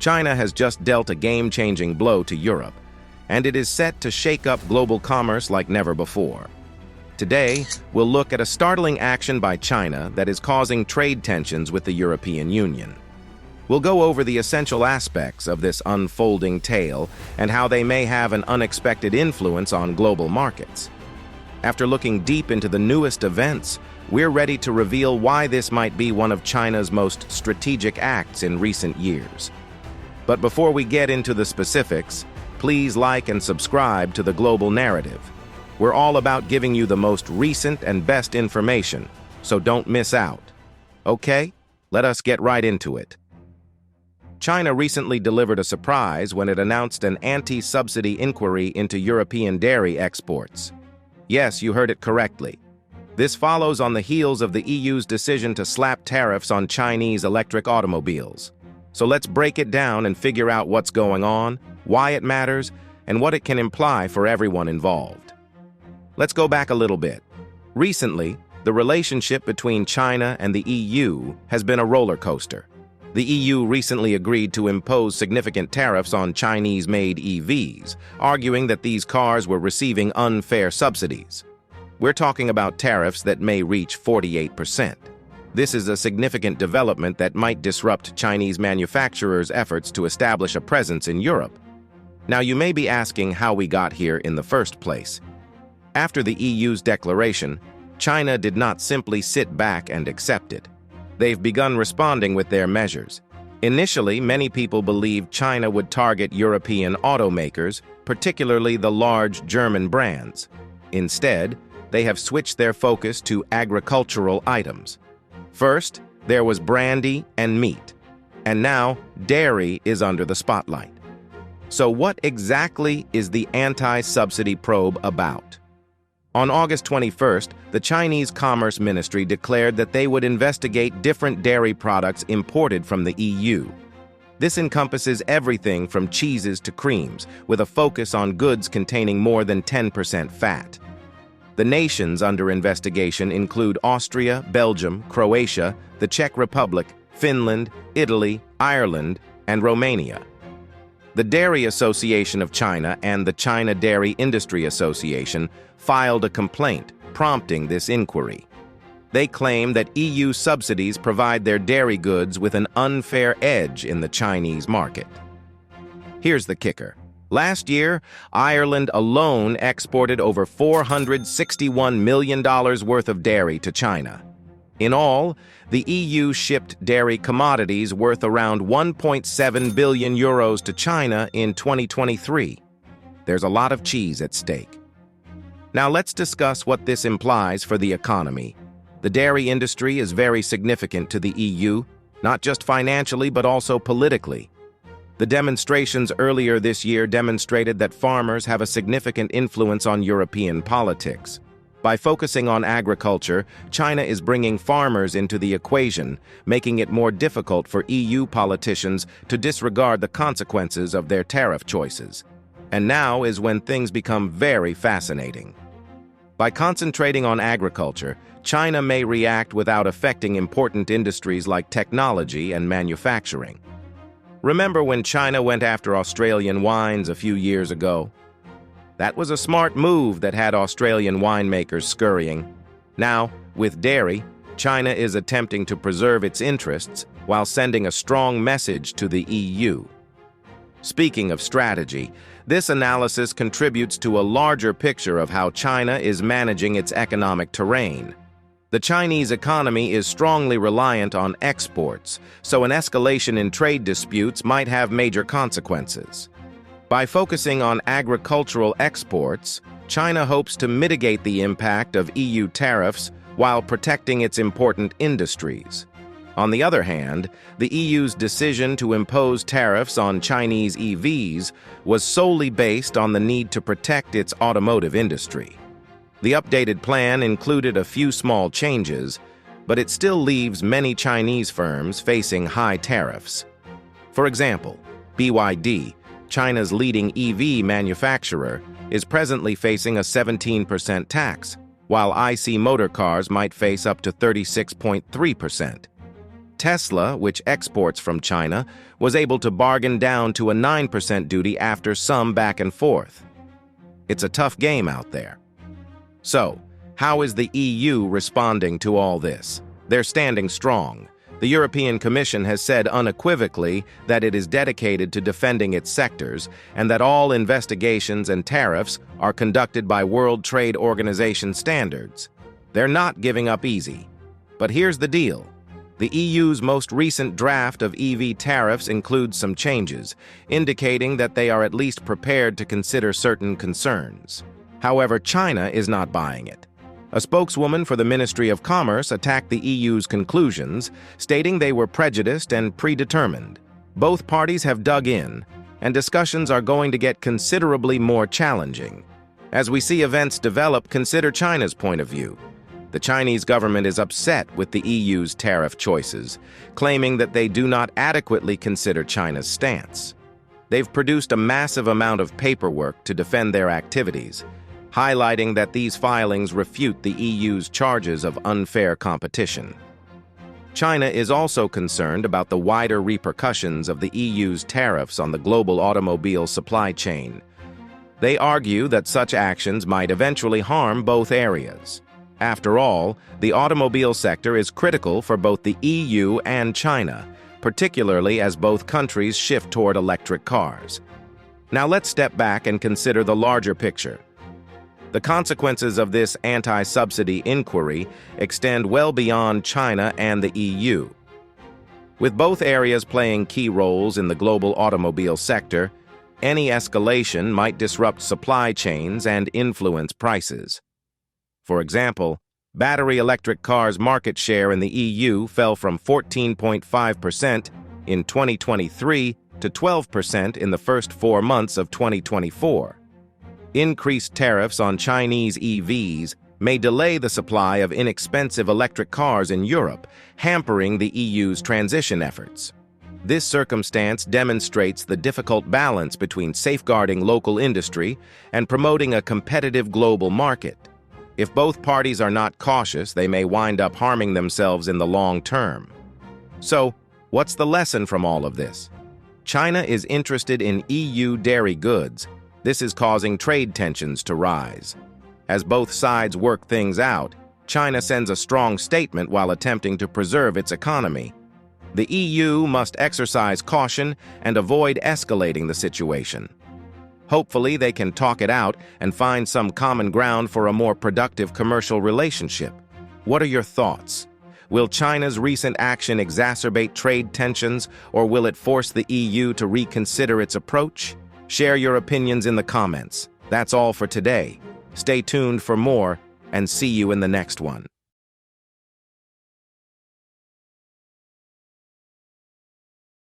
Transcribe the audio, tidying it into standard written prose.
China has just dealt a game-changing blow to Europe, and it is set to shake up global commerce like never before. Today, we'll look at a startling action by China that is causing trade tensions with the European Union. We'll go over the essential aspects of this unfolding tale and how they may have an unexpected influence on global markets. After looking deep into the newest events, we're ready to reveal why this might be one of China's most strategic acts in recent years. But before we get into the specifics, please like and subscribe to the Global Narrative. We're all about giving you the most recent and best information, so don't miss out. Okay, let us get right into it. China recently delivered a surprise when it announced an anti-subsidy inquiry into European dairy exports. Yes, you heard it correctly. This follows on the heels of the EU's decision to slap tariffs on Chinese electric automobiles. So let's break it down and figure out what's going on, why it matters, and what it can imply for everyone involved. Let's go back a little bit. Recently, the relationship between China and the EU has been a roller coaster. The EU recently agreed to impose significant tariffs on Chinese-made EVs, arguing that these cars were receiving unfair subsidies. We're talking about tariffs that may reach 48%. This is a significant development that might disrupt Chinese manufacturers' efforts to establish a presence in Europe. Now, you may be asking how we got here in the first place. After the EU's declaration, China did not simply sit back and accept it. They've begun responding with their measures. Initially, many people believed China would target European automakers, particularly the large German brands. Instead, they have switched their focus to agricultural items. First, there was brandy and meat, and now dairy is under the spotlight. So what exactly is the anti-subsidy probe about? On August 21st, the Chinese Commerce Ministry declared that they would investigate different dairy products imported from the EU. This encompasses everything from cheeses to creams, with a focus on goods containing more than 10% fat. The nations under investigation include Austria, Belgium, Croatia, the Czech Republic, Finland, Italy, Ireland, and Romania. The Dairy Association of China and the China Dairy Industry Association filed a complaint prompting this inquiry. They claim that EU subsidies provide their dairy goods with an unfair edge in the Chinese market. Here's the kicker. Last year, Ireland alone exported over $461 million worth of dairy to China. In all, the EU shipped dairy commodities worth around 1.7 billion euros to China in 2023. There's a lot of cheese at stake. Now let's discuss what this implies for the economy. The dairy industry is very significant to the EU, not just financially but also politically. The demonstrations earlier this year demonstrated that farmers have a significant influence on European politics. By focusing on agriculture, China is bringing farmers into the equation, making it more difficult for EU politicians to disregard the consequences of their tariff choices. And now is when things become very fascinating. By concentrating on agriculture, China may react without affecting important industries like technology and manufacturing. Remember when China went after Australian wines a few years ago? That was a smart move that had Australian winemakers scurrying. Now, with dairy, China is attempting to preserve its interests while sending a strong message to the EU. Speaking of strategy, this analysis contributes to a larger picture of how China is managing its economic terrain. The Chinese economy is strongly reliant on exports, so an escalation in trade disputes might have major consequences. By focusing on agricultural exports, China hopes to mitigate the impact of EU tariffs while protecting its important industries. On the other hand, the EU's decision to impose tariffs on Chinese EVs was solely based on the need to protect its automotive industry. The updated plan included a few small changes, but it still leaves many Chinese firms facing high tariffs. For example, BYD, China's leading EV manufacturer, is presently facing a 17% tax, while IC motor cars might face up to 36.3%. Tesla, which exports from China, was able to bargain down to a 9% duty after some back and forth. It's a tough game out there. So, how is the EU responding to all this? They're standing strong. The European Commission has said unequivocally that it is dedicated to defending its sectors and that all investigations and tariffs are conducted by World Trade Organization standards. They're not giving up easy. But here's the deal. The EU's most recent draft of EV tariffs includes some changes, indicating that they are at least prepared to consider certain concerns. However, China is not buying it. A spokeswoman for the Ministry of Commerce attacked the EU's conclusions, stating they were prejudiced and predetermined. Both parties have dug in, and discussions are going to get considerably more challenging. As we see events develop, consider China's point of view. The Chinese government is upset with the EU's tariff choices, claiming that they do not adequately consider China's stance. They've produced a massive amount of paperwork to defend their activities, highlighting that these filings refute the EU's charges of unfair competition. China is also concerned about the wider repercussions of the EU's tariffs on the global automobile supply chain. They argue that such actions might eventually harm both areas. After all, the automobile sector is critical for both the EU and China, particularly as both countries shift toward electric cars. Now let's step back and consider the larger picture. The consequences of this anti-subsidy inquiry extend well beyond China and the EU. With both areas playing key roles in the global automobile sector, any escalation might disrupt supply chains and influence prices. For example, battery electric cars' market share in the EU fell from 14.5% in 2023 to 12% in the first 4 months of 2024. Increased tariffs on Chinese EVs may delay the supply of inexpensive electric cars in Europe, hampering the EU's transition efforts. This circumstance demonstrates the difficult balance between safeguarding local industry and promoting a competitive global market. If both parties are not cautious, they may wind up harming themselves in the long term. So, what's the lesson from all of this? China is interested in EU dairy goods. This is causing trade tensions to rise. As both sides work things out, China sends a strong statement while attempting to preserve its economy. The EU must exercise caution and avoid escalating the situation. Hopefully, they can talk it out and find some common ground for a more productive commercial relationship. What are your thoughts? Will China's recent action exacerbate trade tensions, or will it force the EU to reconsider its approach? Share your opinions in the comments. That's all for today. Stay tuned for more, and see you in the next one.